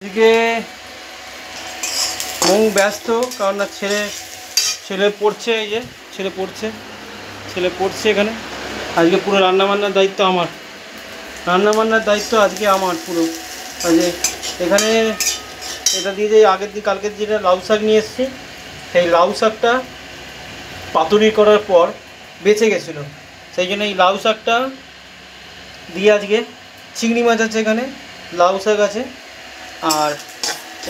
আজকে মৌ ব্যস্ত, কারণ না ছেলে পড়ছে, এই যে ছেলে পড়ছে এখানে। আজকে পুরো রান্নাবান্নার দায়িত্ব আজকে আমার পুরো। যে এখানে এটা দিয়ে যে কালকের যেটা লাউ শাক নিয়ে এসেছি, সেই লাউ শাকটা পাতুরি করার পর বেঁচে গেছিলো, সেই জন্য এই লাউ শাকটা দিয়ে আজকে চিংড়ি মাছ আছে, এখানে লাউ শাক আছে, আর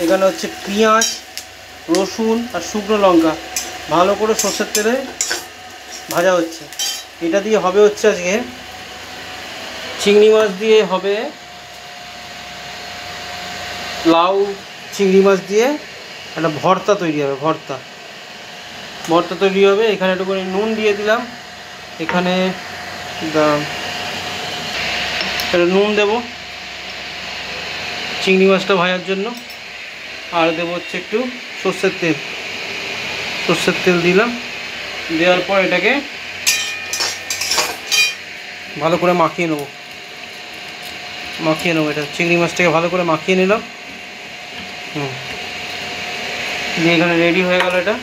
এখানে হচ্ছে পেঁয়াজ, রসুন আর শুকনো লঙ্কা ভালো করে সর্ষের তেলে ভাজা হচ্ছে। এটা দিয়ে হবে হচ্ছে আজকে চিংড়ি মাছ দিয়ে হবে, লাউ চিংড়ি মাছ দিয়ে একটা ভর্তা তৈরি হবে। ভর্তা তৈরি হবে। এখানে একটু করে নুন দিয়ে দিলাম, এখানে নুন দেব চিংড়ি মাছটা ভাজার জন্য, আর দেবো হচ্ছে একটু সর্ষের তেল দিলাম। দেওয়ার পর এটাকে ভালো করে মাখিয়ে নেবো। এটা চিংড়ি মাছটাকে ভালো করে মাখিয়ে নিলাম। দিয়ে এখানে রেডি হয়ে গেল এটা।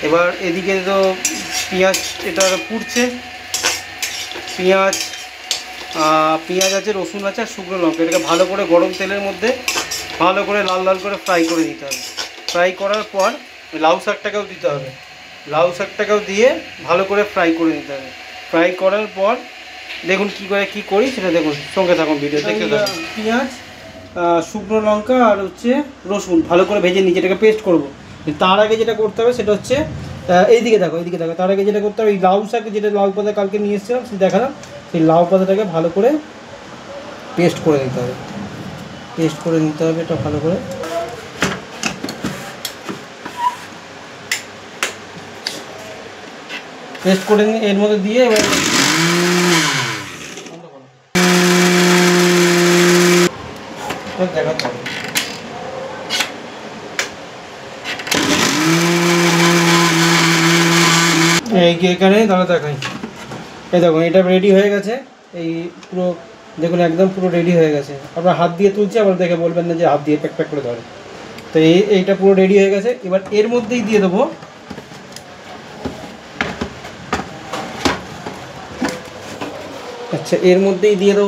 এবার এদিকে তো পেঁয়াজ, এটা পুড়ছে, পেঁয়াজ আছে, রসুন আছে আর শুকনো লঙ্কা। এটাকে ভালো করে গরম তেলের মধ্যে ভালো করে লাল করে ফ্রাই করে দিতে হবে। ফ্রাই করার পর লাউ শাকটাকেও দিতে হবে, লাউ শাকটাকেও দিয়ে ভালো করে ফ্রাই করে নিতে হবে। ফ্রাই করার পর দেখুন কী করি সেটা দেখুন, সঙ্গে থাকুন, ভিডিও দেখতে থাকুন। পেঁয়াজ, শুকনো লঙ্কা আর হচ্ছে রসুন ভালো করে ভেজে নিয়ে এটাকে পেস্ট করব। তার আগে যেটা করতে হবে সেটা হচ্ছে এইদিকে দেখো। তার আগে যেটা করতে হবে, এই লাউ শাক, যেটা লাউ পাতা কালকে নিয়ে এসেছিলাম সেটা দেখালাম, সেই লাউ পাতাটাকে ভালো করে পেস্ট করে নিতে হবে। এটা ভালো করে পেস্ট করে নিয়ে এর মধ্যে দিয়ে এবার দেখাতে হবে। এখানে দাঁড়া দেখাই, এই দেখুন এটা রেডি হয়ে গেছে। এই পুরো দেখুন একদম পুরো রেডি হয়ে গেছে। আপনার হাত দিয়ে তুলছি, আবার দেখে বলবেন না যে হাত দিয়ে প্যাক করে ধরে। তো এইটা পুরো রেডি হয়ে গেছে। এবার এর মধ্যেই দিয়ে দেবো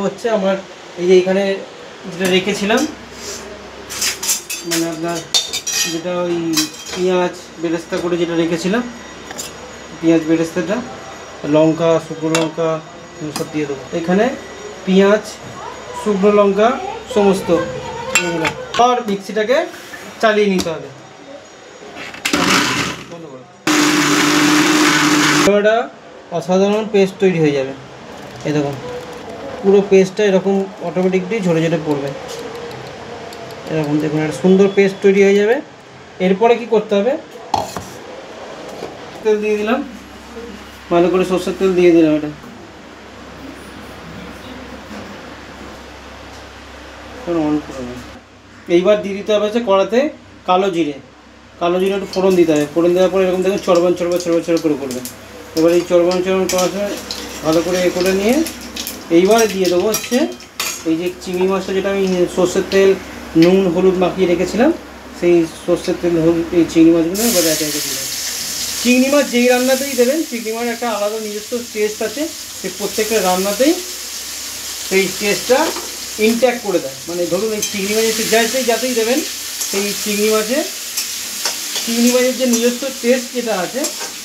হচ্ছে আমার এই যে এখানে যেটা রেখেছিলাম, মানে আপনার যেটা ওই পেঁয়াজ বেরেস্তা করে যেটা রেখেছিলাম, পেঁয়াজ বেরেস্তাটা, লঙ্কা, শুকনো লঙ্কা সব দিয়ে দেবো। এখানে পেঁয়াজ, শুকনো লঙ্কা সমস্ত আর মিক্সিটাকে চালিয়ে নিতে হবে। একটা অসাধারণ পেস্ট তৈরি হয়ে যাবে। এই দেখুন পুরো পেস্টটা এরকম অটোমেটিকলি ঝরে পড়বে। এরকম দেখুন একটা সুন্দর পেস্ট তৈরি হয়ে যাবে। এরপরে কি করতে হবে, তেল দিয়ে দিলাম, ভালো করে সর্ষের তেল দিয়ে দিলাম। এটা এইবার দিয়ে দিতে হবে হচ্ছে কড়াতে কালো জিরে একটু ফোড়ন দিতে হবে। ফোড়ন দেওয়ার পরে এরকম দেখুন চড়বান করে করবে। এবার এই চড়বান করার সময় ভালো করে করে নিয়ে এইবার দিয়ে দেবো হচ্ছে এই যে চিংড়ি মাছটা, যেটা আমি সর্ষের তেল নুন হলুদ মাখিয়ে রেখেছিলাম, সেই সর্ষের তেল হলুদ এই চিংড়ি মাছগুলো এবার একে দিলাম। চিংড়ি মাছ যেই রান্নাতেই দেবেন, চিংড়ি মাছ একটা আলাদা নিজস্ব টেস্ট আছে, সেই প্রত্যেকটা রান্নাতেই সেই টেস্টটা ইনট্যাক্ট করে দেয়। মানে ধরুন এই চিংড়ি মাছের যাতেই দেবেন, সেই চিংড়ি মাছের যে নিজস্ব টেস্ট যেটা আছে,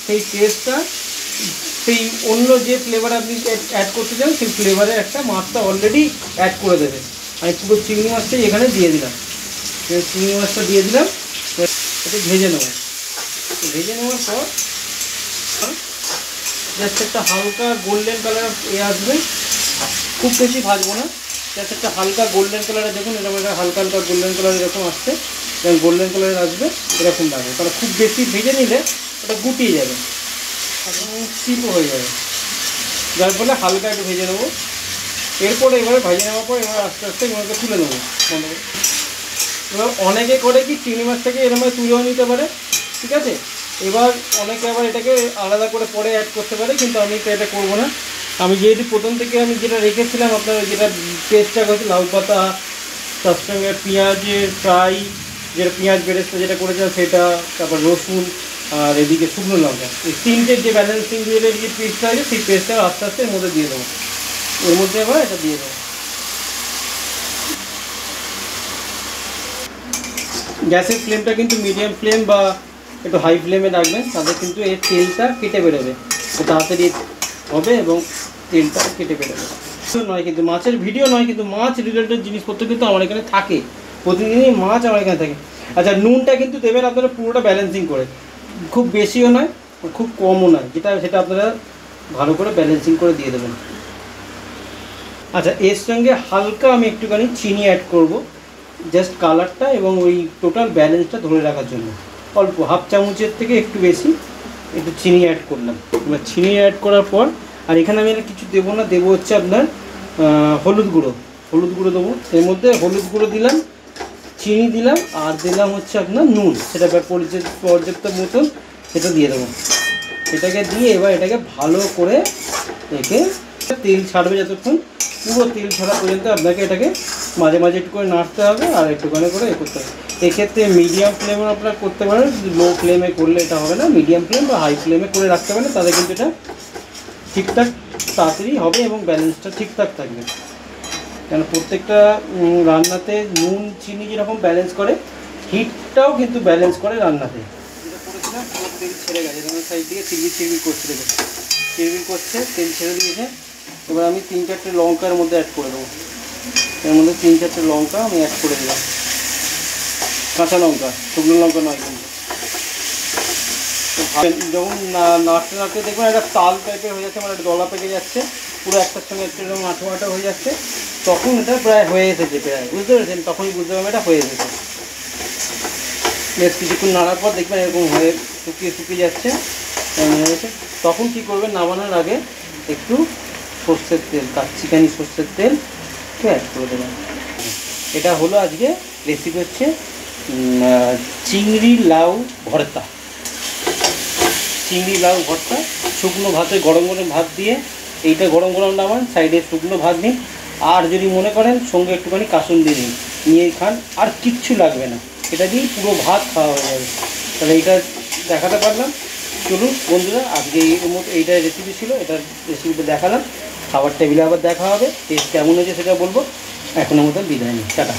সেই টেস্টটা সেই অন্য যে ফ্লেভার আপনি অ্যাড করতে চান, সেই ফ্লেভারের একটা মাছটা অলরেডি অ্যাড করে দেবে। আমি পুরো চিংড়ি মাছটাই এখানে দিয়ে দিলাম। এটা ভেজে নেওয়ার পর জাস্ট একটা হালকা গোল্ডেন কালার আসবে, খুব বেশি ভাজবো না, জাস্ট একটা হালকা গোল্ডেন কালারে দেখুন, এরকম একটা হালকা গোল্ডেন কালার এরকম আসছে, গোল্ডেন কালারের আসবে এরকম লাগবে। কারণ খুব বেশি ভেজে নিলে ওটা গুটিয়ে যাবে, চিপও হয়ে যাবে, যার ফলে হালকা একটু ভেজে নেবো। এবারে ভেজে নেওয়ার পর আস্তে আস্তে এগুলোকে তুলে নেবো। এবার অনেকে করে কি চিংড়ি মাছটাকে এরকমভাবে তুলেও নিতে পারে, ঠিক আছে। এবার অনেকে আবার এটাকে আলাদা করে পরে অ্যাড করতে পারে, কিন্তু আমি তো এটা করবো না। আমি যেহেতু প্রথম থেকে আমি যেটা রেখেছিলাম, আপনার যেটা পেস্টটা হচ্ছে লাউ পাতা, তার সঙ্গে পেঁয়াজের ফ্রাই, যেটা পেঁয়াজ বেরেস্তা যেটা করেছিলাম সেটা, তারপর রসুন, আর এদিকে শুকনো লঙ্কা, এই তিনটের যে ব্যালেন্সিং দিয়ে যে পেস্টটা আছে সেই পেস্টটা আস্তে আস্তে এর মধ্যে দিয়ে দেবো। এর মধ্যে আবার এটা দিয়ে দেবো। গ্যাসের ফ্লেমটা কিন্তু মিডিয়াম ফ্লেম বা একটু হাই ফ্লেমে রাখবেন, তাদের কিন্তু এর তেলটা কেটে বেরোবে, তাড়াতাড়ি হবে এবং তেলটা কেটে বেরোবে। নয় কিন্তু মাছের ভিডিও নয়, কিন্তু মাছ রিলেটেড জিনিসপত্র কিন্তু আমার এখানে থাকে, প্রতিদিনই মাছ আমার এখানে থাকে। আচ্ছা, নুনটা কিন্তু দেবেন আপনারা পুরোটা ব্যালেন্সিং করে, খুব বেশিও নয় খুব কমও নয়, সেটা আপনারা ভালো করে ব্যালেন্সিং করে দিয়ে দেবেন। আচ্ছা, এর সঙ্গে হালকা আমি একটুখানি চিনি অ্যাড করব, জাস্ট কালারটা এবং ওই টোটাল ব্যালেন্সটা ধরে রাখার জন্য। অল্প হাফ চামচের থেকে একটু বেশি একটু চিনি অ্যাড করলাম। এবার চিনি অ্যাড করার পর আর এখানে আমি কিছু দেবো না, দেবো হচ্ছে আপনার হলুদ গুঁড়ো দেবো। এর মধ্যে হলুদ গুঁড়ো দিলাম, চিনি দিলাম, আর দিলাম হচ্ছে আপনার নুন, সেটা পর্যাপ্ত মতন সেটা দিয়ে দেবো। এটাকে দিয়ে এবার এটাকে ভালো করে রেখে তেল ছাড়বে, যতক্ষণ পুরো তেল ছাড়া পর্যন্ত আপনাকে এটাকে মাঝে মাঝে একটু করে নাড়তে হবে আর একটুখানি করে করতে হবে। এক্ষেত্রে মিডিয়াম ফ্লেমে আপনারা করতে পারেন, লো ফ্লেমে করলে এটা হবে না, মিডিয়াম ফ্লেম বা হাই ফ্লেমে করে রাখতে পারেন, তাহলে কিন্তু এটা ঠিকঠাক তাড়াতাড়ি হবে এবং ব্যালেন্সটা ঠিকঠাক থাকবে। কেন প্রত্যেকটা রান্নাতে নুন চিনি যেরকম ব্যালেন্স করে, হিটটাও কিন্তু ব্যালেন্স করে রান্নাতে। যেটা করেছিলাম পুরো তেল ছেড়ে গেছে, সাইড দিয়ে চিরবির করছে, দেখুন চিরবির করছে, তেল ছেড়ে দিয়েছে। এবার আমি 3-4টে লঙ্কার মধ্যে অ্যাড করে দেবো। এর মধ্যে 3-4টে লঙ্কা আমি অ্যাড করে দিলাম, কাঁচা লঙ্কা, শুকনো লঙ্কা নয় কিন্তু। যখন নাড়তে নাড়তে দেখবেন একটা তাল টাইপের হয়ে যাচ্ছে, মানে একটা দলা পেকে যাচ্ছে, পুরো একটার সঙ্গে একটা এরকম আঠো আঠো হয়ে যাচ্ছে, তখন এটা প্রায় হয়ে এসেছে, প্রায় বুঝতে পেরেছেন, তখনই বুঝতে পারবেন এটা হয়ে এসেছে। বেশ কিছুক্ষণ নাড়ার পর দেখবেন এরকম হয়ে শুকিয়ে যাচ্ছে, তখন কী করবেন, নামানোর আগে একটু সর্ষের তেল, কাচ্চিখানি সর্ষের তেল অ্যাড করে দেবেন। এটা হলো আজকে রেসিপি, হচ্ছে চিংড়ি লাউ ভর্তা। চিংড়ি লাউ ভর্তা শুকনো ভাতে, গরম গরম ভাত দিয়ে এইটা গরম গরম নামান, সাইডে শুকনো ভাত নিন, আর যদি মনে করেন সঙ্গে একটুখানি কাসুন্দি নিন, নিয়ে খান, আর কিচ্ছু লাগবে না, এটা দিয়েই পুরো ভাত খাওয়া হয়ে যাবে। তাহলে এইটা দেখাতে পারলাম। চলুন বন্ধুরা, আজকে এর মতো এইটাই রেসিপি ছিল, এটার রেসিপিটা দেখালাম। খাবার টেবিলে আবার দেখা হবে, টেস্ট কেমন হয়েছে সেটা বলবো। এখনের মতো বিদায় নিই, টাটা।